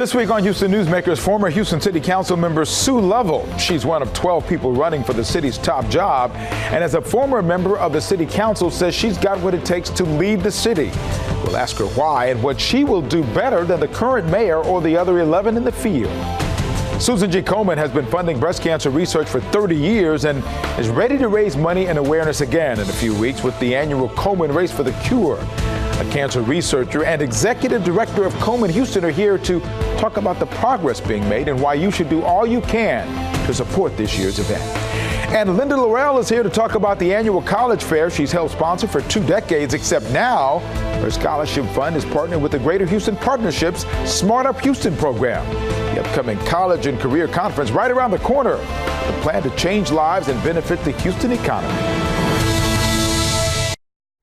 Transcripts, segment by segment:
This week on Houston Newsmakers, former Houston City Council member Sue Lovell. She's one of 12 people running for the city's top job, and as a former member of the city council, says she's got what it takes to lead the city. We'll ask her why and what she will do better than the current mayor or the other 11 in the field. Susan G. Komen has been funding breast cancer research for 30 years and is ready to raise money and awareness again in a few weeks with the annual Komen Race for the Cure. A cancer researcher and executive director of Komen Houston are here to talk about the progress being made and why you should do all you can to support this year's event. And Linda Laurel is here to talk about the annual college fair she's helped sponsor for 2 decades, except now her scholarship fund is partnered with the Greater Houston Partnership's Smart Up Houston program. The upcoming college and career conference right around the corner. The plan to change lives and benefit the Houston economy.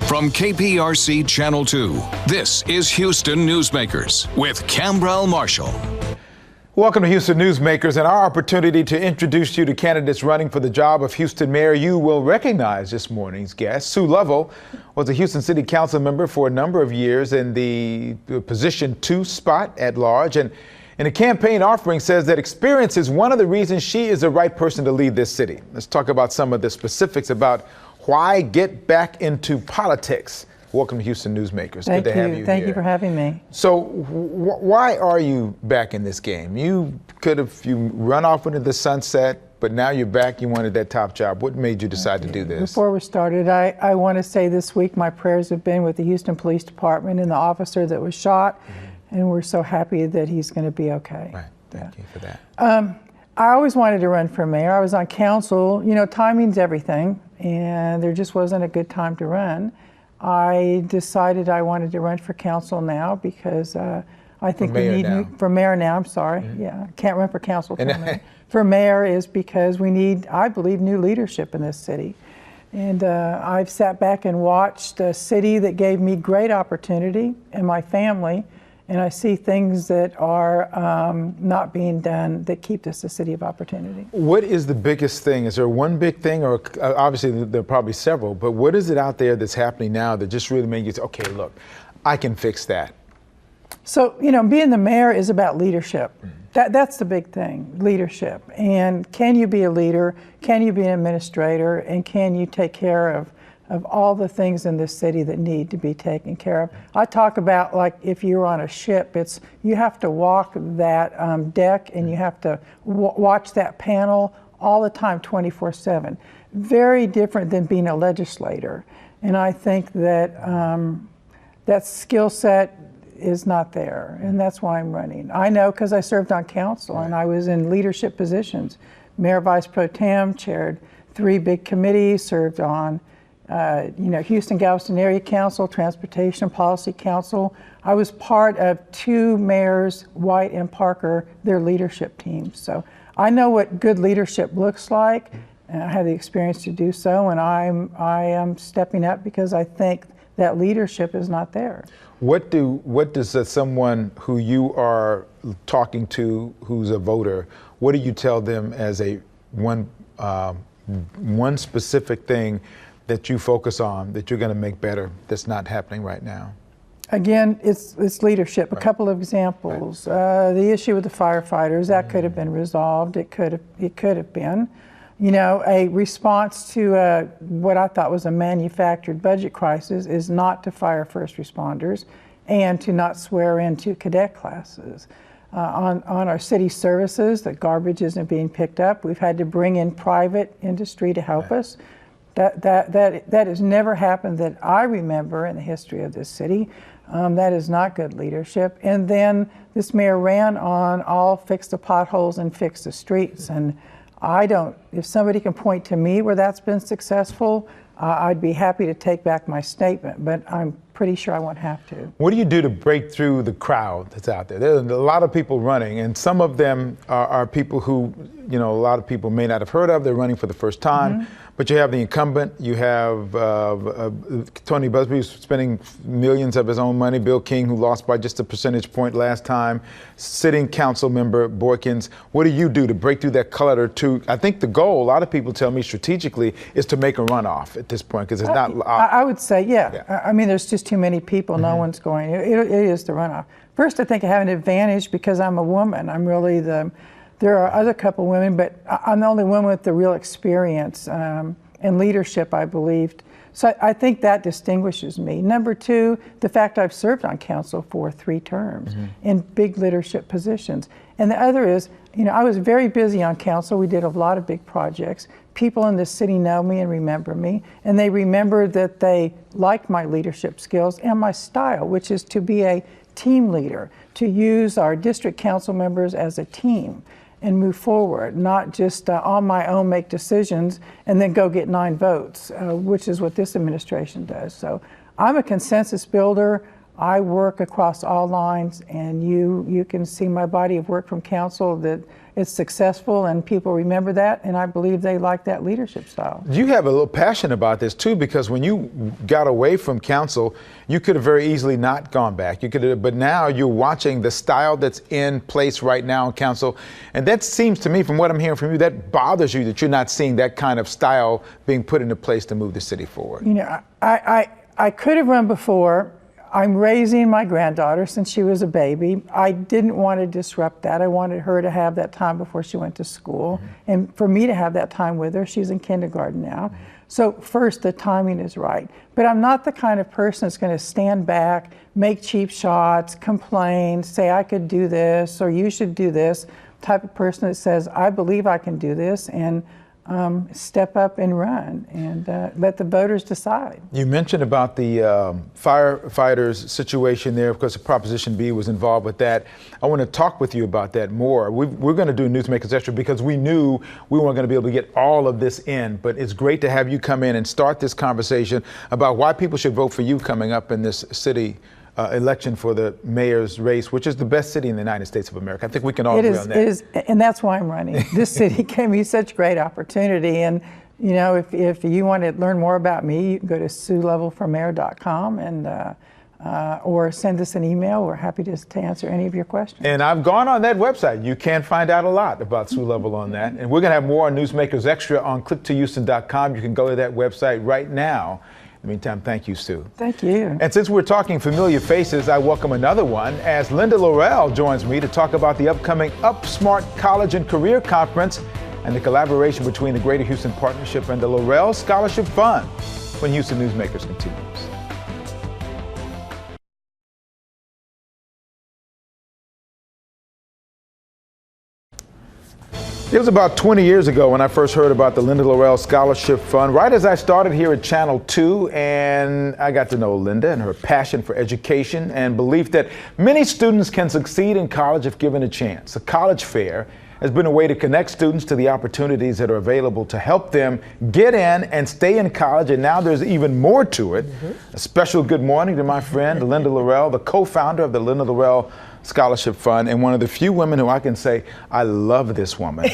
From KPRC Channel 2, this is Houston Newsmakers with Cambrell Marshall. Welcome to Houston Newsmakers and our opportunity to introduce you to candidates running for the job of Houston mayor. You will recognize this morning's guest. Sue Lovell was a Houston City Council member for a number of years in the position 2 spot at large, and a campaign offering says that experience is one of the reasons she is the right person to lead this city. Let's talk about some of the specifics about why get back into politics. Welcome to Houston Newsmakers. Good to have you here. Thank you for having me. So why are you back in this game? You run off into the sunset, but now you're back. You wanted that top job. What made you decide to do this? Before we started, I want to say this week my prayers have been with the Houston Police Department and the officer that was shot, and we're so happy that he's going to be okay. Right. Thank you for that. I always wanted to run for mayor. I was on council. You know, timing's everything, and there just wasn't a good time to run. I decided I wanted to run for council now because I think we need for mayor now. I'm sorry. Yeah, can't run for council. For mayor is because we need, I believe, new leadership in this city. And I've sat back and watched a city that gave me great opportunity and my family, and I see things that are not being done that keep this a city of opportunity. What is the biggest thing? Is there one big thing, or obviously there are probably several, but what is it out there that's happening now that just really makes you say, okay, look, I can fix that? So, you know, being the mayor is about leadership. That's the big thing, leadership. And can you be a leader? Can you be an administrator? And can you take care of all the things in this city that need to be taken care of? I talk about, like, if you're on a ship, it's you have to walk that deck and you have to watch that panel all the time, 24/7. Very different than being a legislator. And I think that that skill set is not there, and that's why I'm running. I know because I served on council and I was in leadership positions. Mayor, Vice Pro Tem, chaired 3 big committees, served on Houston Galveston Area Council, Transportation Policy Council. I was part of 2 mayors, White and Parker, their leadership teams. So I know what good leadership looks like, and I have the experience to do so, and I am stepping up because I think that leadership is not there. What does someone who you are talking to, who's a voter, what do you tell them as a one specific thing that you focus on that you're going to make better that's not happening right now? Again, it's leadership. A couple of examples. The issue with the firefighters, that could have been resolved. It could have been. You know, a response to what I thought was a manufactured budget crisis is not to fire first responders and to not swear into cadet classes. On our city services, the garbage isn't being picked up. We've had to bring in private industry to help us. That has never happened that I remember in the history of this city. That is not good leadership. And then this mayor ran on all fix the potholes and fix the streets. And if somebody can point to me where that's been successful, I'd be happy to take back my statement, but I'm pretty sure I won't have to. What do you do to break through the crowd that's out there? There's a lot of people running, and some of them are people who, a lot of people may not have heard of. They're running for the first time. But you have the incumbent, you have Tony Busby, who's spending millions of his own money, Bill King, who lost by just a percentage point last time, sitting council member Boykins. What do you do to break through that clutter to, I think the goal, a lot of people tell me strategically, is to make a runoff at this point, because it's not. I would say, yeah. I mean, there's just too many people, no one's going. It is the runoff. First, I think I have an advantage because I'm a woman. I'm really there are other couple women, but I'm the only woman with the real experience and leadership, I believed. So I think that distinguishes me. Number two, the fact I've served on council for 3 terms in big leadership positions. And the other is, I was very busy on council. We did a lot of big projects. People in the city know me and remember me, and they remember that they like my leadership skills and my style, which is to be a team leader, to use our district council members as a team and move forward, not just on my own make decisions and then go get 9 votes, which is what this administration does. So I'm a consensus builder. I work across all lines, and you can see my body of work from council that it's successful and people remember that, and I believe they like that leadership style. You have a little passion about this too, because when you got away from council, you could have very easily not gone back. You could have, but now you're watching the style that's in place right now in council, and that seems to me, from what I'm hearing from you, that bothers you that you're not seeing that kind of style being put into place to move the city forward. I could have run before. I'm raising my granddaughter since she was a baby. I didn't want to disrupt that. I wanted her to have that time before she went to school, and for me to have that time with her. She's in kindergarten now. So first, the timing is right. But I'm not the kind of person that's going to stand back, make cheap shots, complain, say I could do this or you should do this. Type of person that says, I believe I can do this, and step up and run and let the voters decide. You mentioned about the firefighters situation there, because Proposition B was involved with that. I want to talk with you about that more. We're going to do Newsmakers Extra because we knew we weren't going to be able to get all of this in, but it's great to have you come in and start this conversation about why people should vote for you coming up in this city election for the mayor's race, which is the best city in the United States of America. I think we can all agree on that. It is, and that's why I'm running. This city gave me such great opportunity, and if you want to learn more about me, you can go to SueLevelForMayor.com and or send us an email. We're happy to answer any of your questions. And I've gone on that website. You can find out a lot about Sue Level on that. And we're going to have more on Newsmakers Extra on click2houston.com. You can go to that website right now. In the meantime, thank you, Sue. Thank you. And since we're talking familiar faces, I welcome another one as Linda Laurel joins me to talk about the upcoming Upsmart College and Career Conference and the collaboration between the Greater Houston Partnership and the Laurel Scholarship Fund when Houston Newsmakers continues. It was about 20 years ago when I first heard about the Linda Laurel Scholarship Fund, right as I started here at Channel 2, and I got to know Linda and her passion for education and belief that many students can succeed in college if given a chance. A college fair has been a way to connect students to the opportunities that are available to help them get in and stay in college, and now there's even more to it. A special good morning to my friend Linda Laurel, the co-founder of the Linda Laurel Scholarship Fund, and one of the few women who I can say, I love this woman.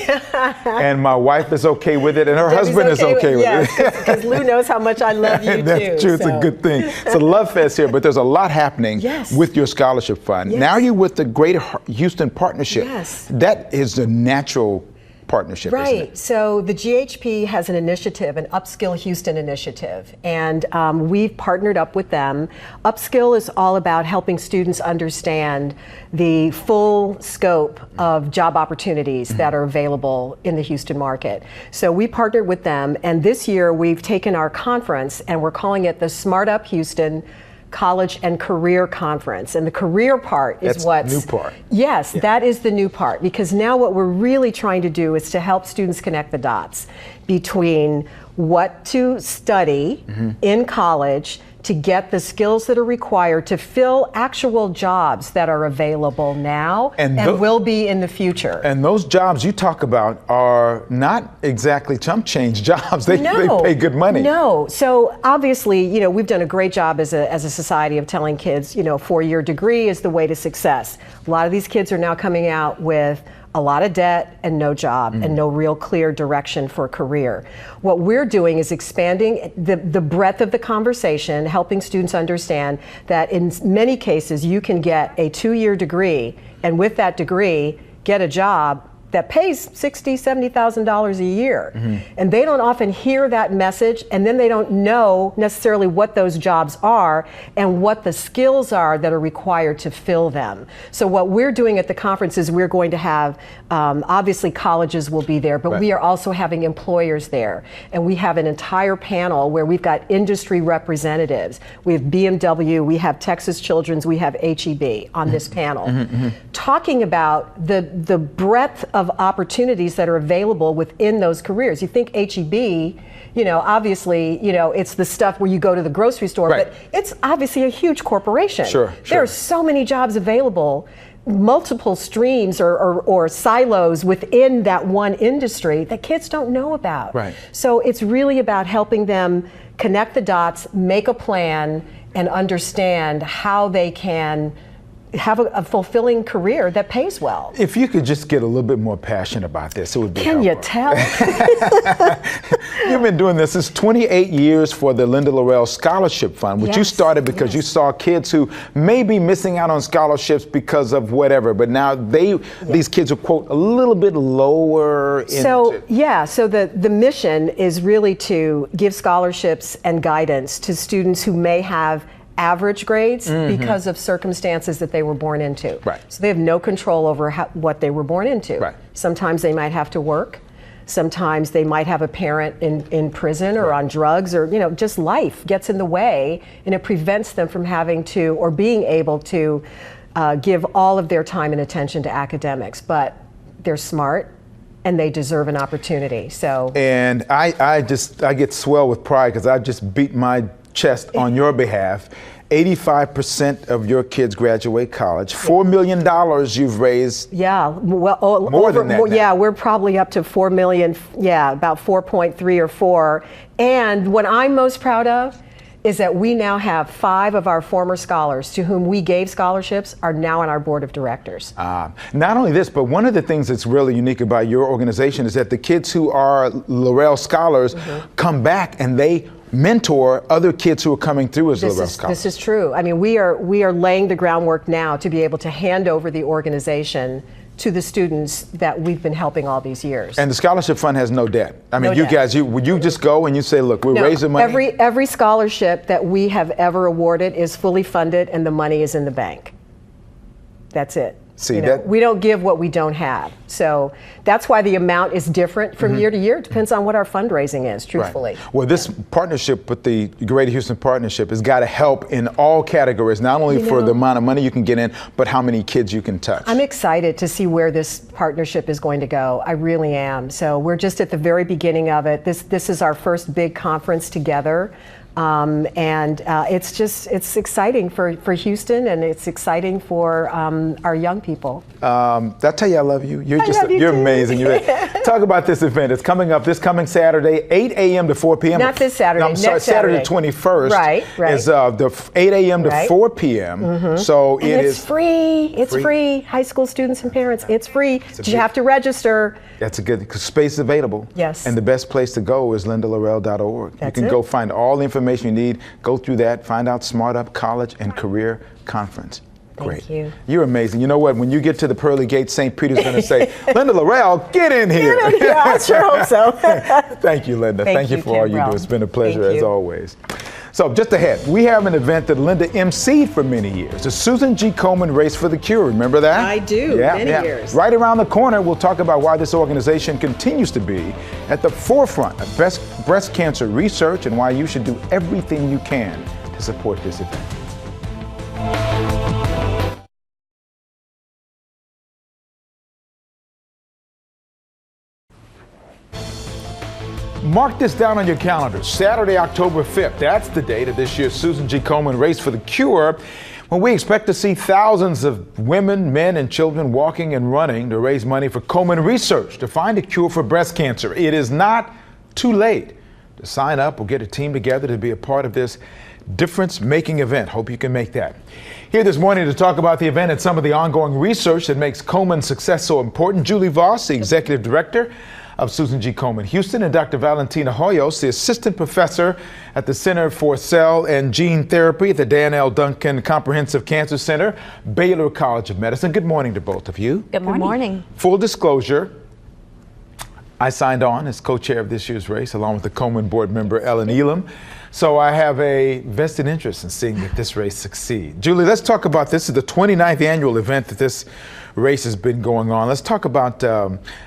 And my wife is okay with it, and her husband is okay with it. Because Lou knows how much I love you That's too. True, it's a good thing. It's a love fest here, but there's a lot happening with your scholarship fund. Now you're with the Greater Houston Partnership. That is the natural partnership, isn't it? So the GHP has an initiative, an Upskill Houston initiative, and we've partnered up with them. Upskill is all about helping students understand the full scope of job opportunities that are available in the Houston market. So we partnered with them, and this year we've taken our conference and we're calling it the Smart Up Houston College and Career Conference. And the career part is what's new part. Yes, that is the new part, because now what we're really trying to do is to help students connect the dots between what to study in college to get the skills that are required to fill actual jobs that are available now and will be in the future. And those jobs you talk about are not exactly chump change jobs. They pay good money. No. So obviously, we've done a great job as a society of telling kids, 4-year degree is the way to success. A lot of these kids are now coming out with a lot of debt and no job and no real clear direction for a career. What we're doing is expanding the breadth of the conversation, helping students understand that in many cases you can get a 2-year degree and with that degree get a job that pays $60,000, $70,000 a year. And they don't often hear that message, and then they don't know necessarily what those jobs are and what the skills are that are required to fill them. So what we're doing at the conference is we're going to have, obviously colleges will be there, but we are also having employers there. And we have an entire panel where we've got industry representatives. We have BMW, we have Texas Children's, we have HEB on this panel, talking about the breadth of opportunities that are available within those careers. You think HEB, you know, obviously, you know, it's the stuff where you go to the grocery store, but it's obviously a huge corporation. There are so many jobs available, multiple streams or silos within that one industry that kids don't know about. So it's really about helping them connect the dots, make a plan, and understand how they can have a fulfilling career that pays well. If you could just get a little bit more passionate about this, it would be Can helpful. you tell? You've been doing this. It's 28 years for the Linda Laurel Scholarship Fund, which you started because you saw kids who may be missing out on scholarships because of whatever, but now these kids are, quote, a little bit lower. So the mission is really to give scholarships and guidance to students who may have average grades because of circumstances that they were born into. So they have no control over what they were born into. Sometimes they might have to work. Sometimes they might have a parent in prison or on drugs, or, you know, just life gets in the way, and it prevents them from having to or being able to give all of their time and attention to academics. But they're smart and they deserve an opportunity. So, and I get swelled with pride because I just beat my chest on your behalf. 85% of your kids graduate college. $4 million you've raised. More than that. We're probably up to 4 million. About 4.3 or 4. And what I'm most proud of is that we now have 5 of our former scholars to whom we gave scholarships are now on our board of directors. Not only this, but one of the things that's really unique about your organization is that the kids who are Laurel scholars come back and they mentor other kids who are coming through as Laurel scholars. This is true. I mean, we are laying the groundwork now to be able to hand over the organization to the students that we've been helping all these years. And the scholarship fund has no debt. I mean, would you just go and you say, look, we're raising money? Every scholarship that we have ever awarded is fully funded and the money is in the bank. That's it. See, we don't give what we don't have. So that's why the amount is different from year to year. It depends on what our fundraising is, truthfully. Well, this partnership with the Greater Houston Partnership has got to help in all categories, not only for the amount of money you can get in, but how many kids you can touch. I'm excited to see where this partnership is going to go. I really am. So we're just at the very beginning of it. This is our first big conference together. It's exciting for Houston, and it's exciting for our young people. Did I tell you I love you? You're amazing. Talk about this event. It's coming up this coming Saturday, 8 a.m. to 4 p.m. Not this Saturday. No, I'm sorry, Saturday 21st. Right. Is the 8 a.m. to 4 p.m. So it's free. It's free. High school students and parents. It's free. You have to register. That's a good, because space is available. Yes. And the best place to go is lindalaurel.org. You can go find all the information you need, go through that, find out Smart Up College and Career Conference. Great. Thank you. You're amazing. You know what? When you get to the pearly gates, St. Peter's going to say, Linda Laurel, get in here. Get in here. I sure hope so. Thank you, Linda. Thank you for all you do. It's been a pleasure as always. So just ahead, we have an event that Linda emceed for many years, the Susan G. Komen Race for the Cure. Remember that? I do, many years. Right around the corner, we'll talk about why this organization continues to be at the forefront of breast cancer research and why you should do everything you can to support this event. Mark this down on your calendar. Saturday, October 5th. That's the date of this year's Susan G. Komen Race for the Cure, when we expect to see thousands of women, men, and children walking and running to raise money for Komen Research to find a cure for breast cancer. It is not too late to sign up or get a team together to be a part of this difference-making event. Hope you can make that. Here this morning to talk about the event and some of the ongoing research that makes Komen's success so important, Julie Voss, the Executive Director of Susan G. Komen Houston, and Dr. Valentina Hoyos, the Assistant Professor at the Center for Cell and Gene Therapy at the Dan L. Duncan Comprehensive Cancer Center, Baylor College of Medicine. Good morning to both of you. Good morning. Full disclosure, I signed on as co-chair of this year's race, along with the Komen board member, Ellen Elam. So I have a vested interest in seeing that this race succeed. Julie, let's talk about this. This is the 29th annual event that this race has been going on. Let's talk about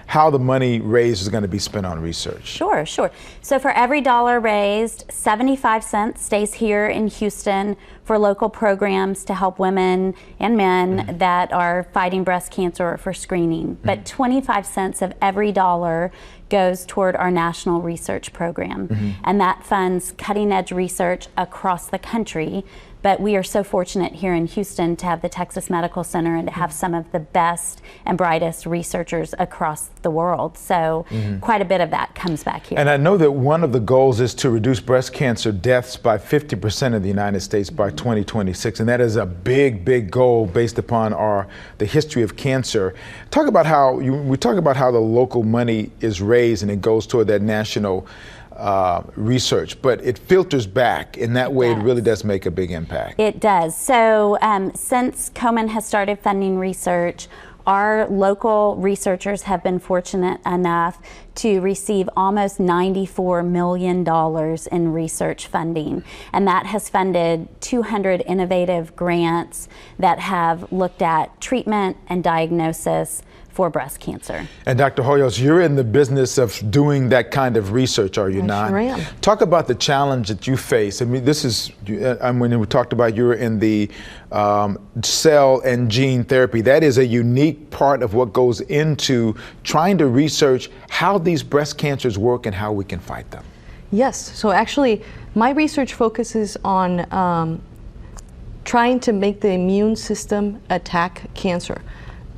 how the money raised is going to be spent on research. Sure. So for every dollar raised, 75 cents stays here in Houston for local programs to help women and men that are fighting breast cancer or for screening. But 25 cents of every dollar goes toward our national research program. And that funds cutting edge research across the country. But we are so fortunate here in Houston to have the Texas Medical Center and to have some of the best and brightest researchers across the world. So quite a bit of that comes back here. And I know that one of the goals is to reduce breast cancer deaths by 50% in the United States by 2026. And that is a big, big goal based upon the history of cancer. Talk about how, we talk about how the local money is raised and it goes toward that national research, but it filters back. In that way, it really does make a big impact. It does. So since Komen has started funding research, our local researchers have been fortunate enough to receive almost $94 million in research funding. And that has funded 200 innovative grants that have looked at treatment and diagnosis for breast cancer. And Dr. Hoyos, you're in the business of doing that kind of research, are you not? Sure am. Talk about the challenge that you face. I mean, this is, when we talked about you're in the cell and gene therapy, that is a unique part of what goes into trying to research how these breast cancers work and how we can fight them. Yes, so actually my research focuses on trying to make the immune system attack cancer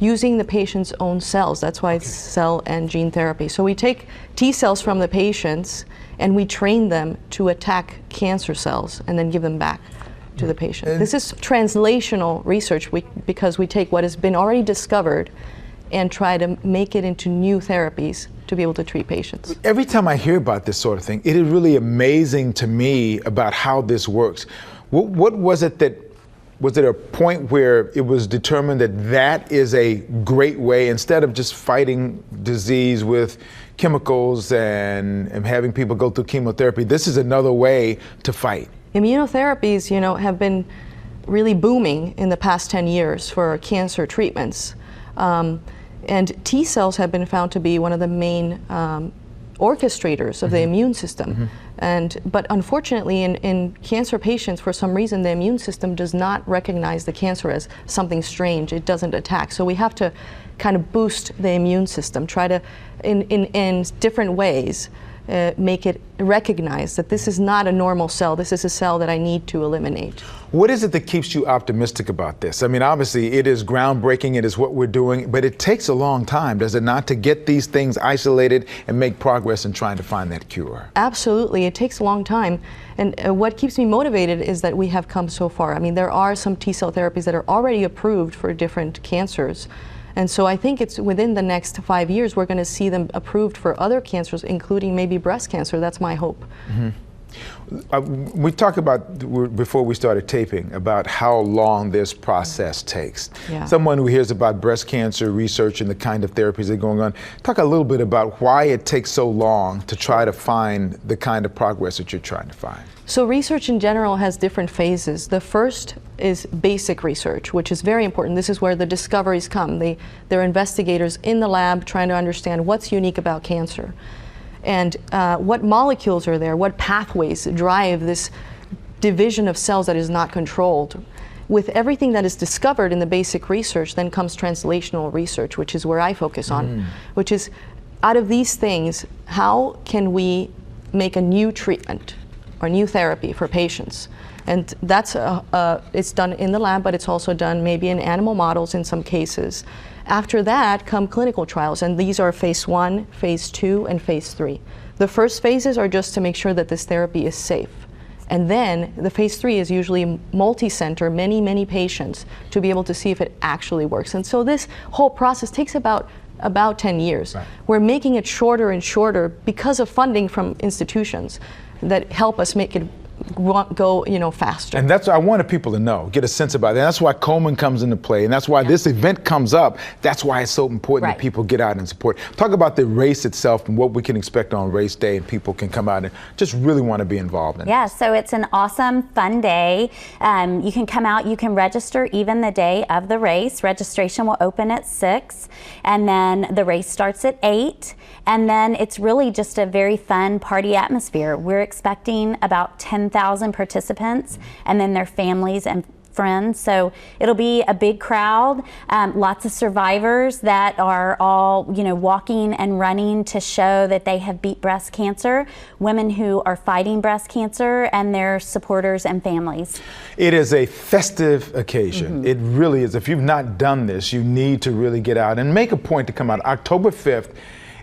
using the patient's own cells. That's why it's cell and gene therapy. So we take T cells from the patients and we train them to attack cancer cells and then give them back to the patient. This is translational research because we take what has been already discovered and try to make it into new therapies to be able to treat patients. Every time I hear about this sort of thing, it is really amazing to me about how this works. What was it that, was it a point where it was determined that that is a great way, instead of just fighting disease with chemicals and having people go through chemotherapy, this is another way to fight? Immunotherapies, have been really booming in the past 10 years for cancer treatments. And T cells have been found to be one of the main orchestrators of the immune system. But unfortunately, in cancer patients, for some reason, the immune system does not recognize the cancer as something strange. It doesn't attack. So we have to kind of boost the immune system, try to, in different ways, make it recognize that this is not a normal cell. This is a cell that I need to eliminate. What is it that keeps you optimistic about this? I mean, obviously it is groundbreaking, it is what we're doing, but it takes a long time, does it not, to get these things isolated and make progress in trying to find that cure? Absolutely, it takes a long time. And what keeps me motivated is that we have come so far. I mean, there are some T cell therapies that are already approved for different cancers. And so I think it's within the next 5 years we're going to see them approved for other cancers, including maybe breast cancer. That's my hope. We talked about, before we started taping, about how long this process takes. Someone who hears about breast cancer research and the kind of therapies that are going on, talk a little bit about why it takes so long to try to find the kind of progress that you're trying to find. So research in general has different phases. The first is basic research, which is very important. This is where the discoveries come. They're investigators in the lab trying to understand what's unique about cancer and what molecules are there, what pathways drive this division of cells that is not controlled. With everything that is discovered in the basic research, then comes translational research, which is where I focus on, which is, out of these things, how can we make a new treatment or new therapy for patients? And that's it's done in the lab, but it's also done maybe in animal models in some cases. After that come clinical trials, and these are phase 1, phase 2, and phase 3. The first phases are just to make sure that this therapy is safe. And then the phase 3 is usually multi-center, many patients, to be able to see if it actually works. And so this whole process takes about 10 years. Right. We're making it shorter and shorter because of funding from institutions that help us make it go, faster. And that's what I wanted people to know, get a sense about that. That's why Coleman comes into play, and that's why this event comes up. That's why it's so important that people get out and support. Talk about the race itself and what we can expect on race day, and people can come out and just really want to be involved in it. Yeah, so it's an awesome, fun day. You can come out, you can register even the day of the race. Registration will open at 6, and then the race starts at 8. And then it's really just a very fun party atmosphere. We're expecting about 10,000 participants and then their families and friends. So it'll be a big crowd, lots of survivors that are all, walking and running to show that they have beat breast cancer, women who are fighting breast cancer, and their supporters and families. It is a festive occasion. It really is. If you've not done this, you need to really get out and make a point to come out. October 5th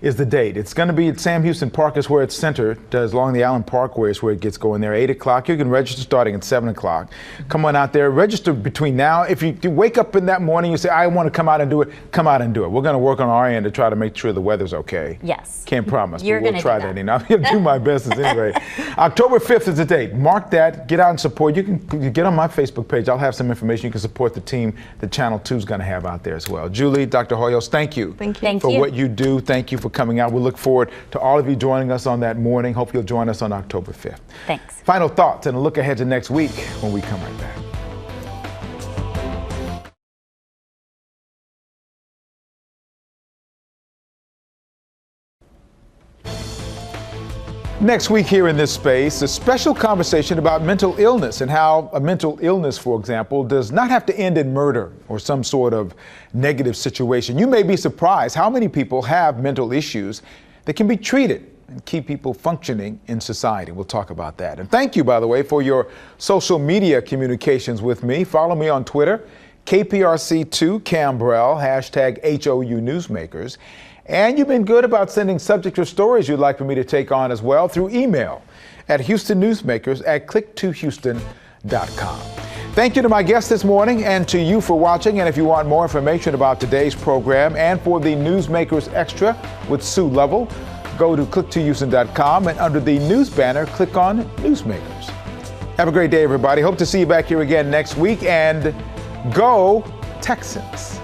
is the date. It's going to be at Sam Houston Park is where it's centered. Along the Allen Parkway is where it gets going there. 8 o'clock. You can register starting at 7 o'clock. Come on out there. Register between now. If you wake up in that morning, you say, I want to come out and do it, come out and do it. We're going to work on our end to try to make sure the weather's okay. Yes. Can't promise, You're but we'll try that. I'm going to do my best anyway. October 5th is the date. Mark that. Get out and support. You can get on my Facebook page. I'll have some information. You can support the team that Channel 2 is going to have out there as well. Julie, Dr. Hoyos, thank you. Thank you. For what you do. Thank you for coming out. We look forward to all of you joining us on that morning. Hope you'll join us on October 5th. Thanks. Final thoughts and a look ahead to next week when we come right back. Next week here in this space, a special conversation about mental illness and how a mental illness, for example, does not have to end in murder or some sort of negative situation. You may be surprised how many people have mental issues that can be treated and keep people functioning in society. We'll talk about that. And thank you, by the way, for your social media communications with me. Follow me on Twitter, KPRC2 Cambrell, #HOU Newsmakers. And you've been good about sending subjects or stories you'd like for me to take on as well through email at HoustonNewsmakers@click2Houston.com. Thank you to my guests this morning and to you for watching. And if you want more information about today's program and for the Newsmakers Extra with Sue Lovell, go to click2Houston.com and under the news banner, click on Newsmakers. Have a great day, everybody. Hope to see you back here again next week, and go Texans.